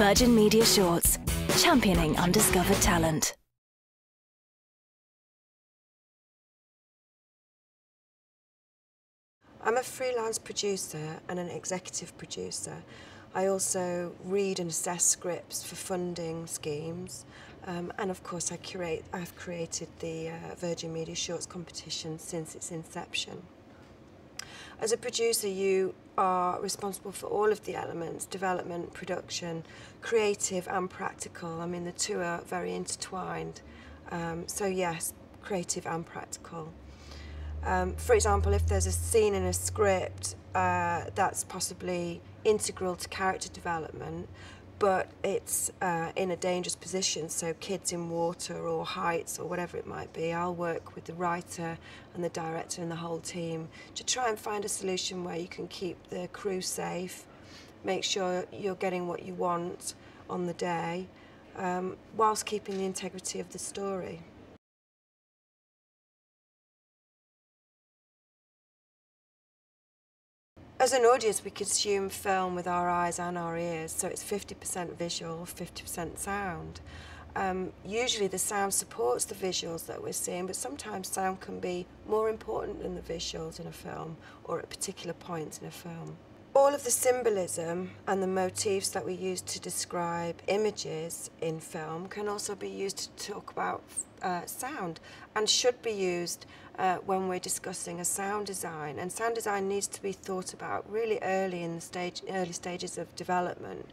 Virgin Media Shorts, championing undiscovered talent. I'm a freelance producer and an executive producer. I also read and assess scripts for funding schemes, and of course I've created the Virgin Media Shorts competition since its inception. As a producer, you are responsible for all of the elements: development, production, creative and practical. I mean, the two are very intertwined. So yes, creative and practical. For example, if there's a scene in a script that's possibly integral to character development, but it's in a dangerous position, so kids in water or heights or whatever it might be, I'll work with the writer and the director and the whole team to try and find a solution where you can keep the crew safe, make sure you're getting what you want on the day, whilst keeping the integrity of the story. As an audience, we consume film with our eyes and our ears, so it's 50% visual, 50% sound. Usually the sound supports the visuals that we're seeing, but sometimes sound can be more important than the visuals in a film or at particular points in a film. All of the symbolism and the motifs that we use to describe images in film can also be used to talk about sound, and should be used when we're discussing a sound design. And sound design needs to be thought about really early in the early stages of development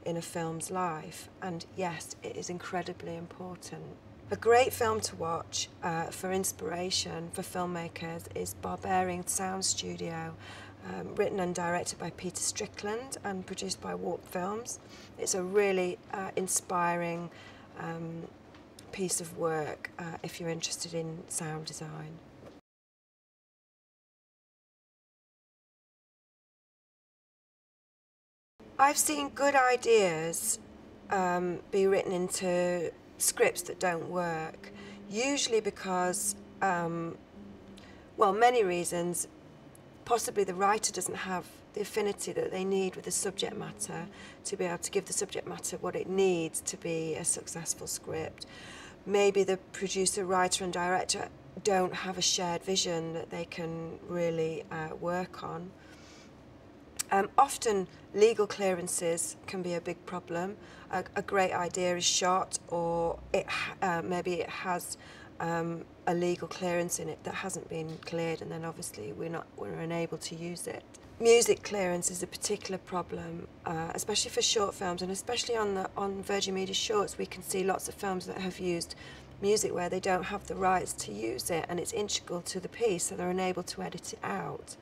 in a film's life. And yes, it is incredibly important. A great film to watch for inspiration for filmmakers is Barbarian Sound Studio, written and directed by Peter Strickland and produced by Warp Films. It's a really inspiring piece of work if you're interested in sound design. I've seen good ideas be written into scripts that don't work, usually because, well, many reasons. Possibly the writer doesn't have the affinity that they need with the subject matter to be able to give the subject matter what it needs to be a successful script. Maybe the producer, writer and director don't have a shared vision that they can really work on. Often legal clearances can be a big problem. A great idea is shot, or maybe it has a legal clearance in it that hasn't been cleared, and then obviously we're unable to use it. Music clearance is a particular problem, especially for short films, and especially on Virgin Media Shorts we can see lots of films that have used music where they don't have the rights to use it, and it's integral to the piece, so they're unable to edit it out.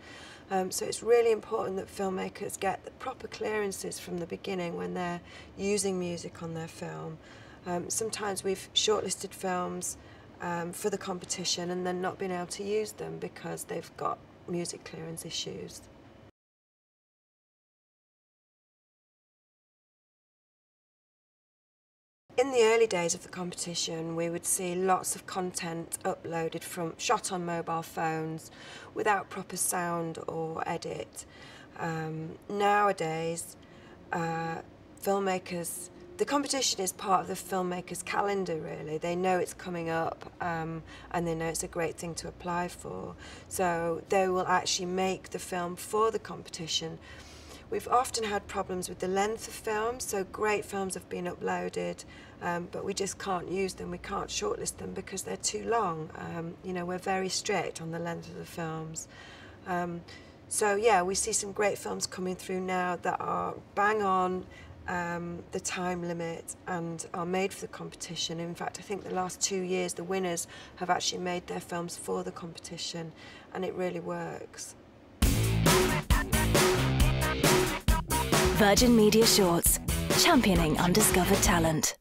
So it's really important that filmmakers get the proper clearances from the beginning when they're using music on their film. Sometimes we've shortlisted films for the competition and then not been able to use them because they've got music clearance issues. In the early days of the competition, we would see lots of content uploaded shot on mobile phones without proper sound or edit. Nowadays, filmmakers, the competition is part of the filmmaker's calendar, really. They know it's coming up and they know it's a great thing to apply for. So they will actually make the film for the competition. We've often had problems with the length of films, so great films have been uploaded, but we just can't use them, we can't shortlist them because they're too long. You know, we're very strict on the length of the films. So yeah, we see some great films coming through now that are bang on the time limit and are made for the competition. In fact, I think the last 2 years the winners have actually made their films for the competition, and it really works. Virgin Media Shorts, championing undiscovered talent.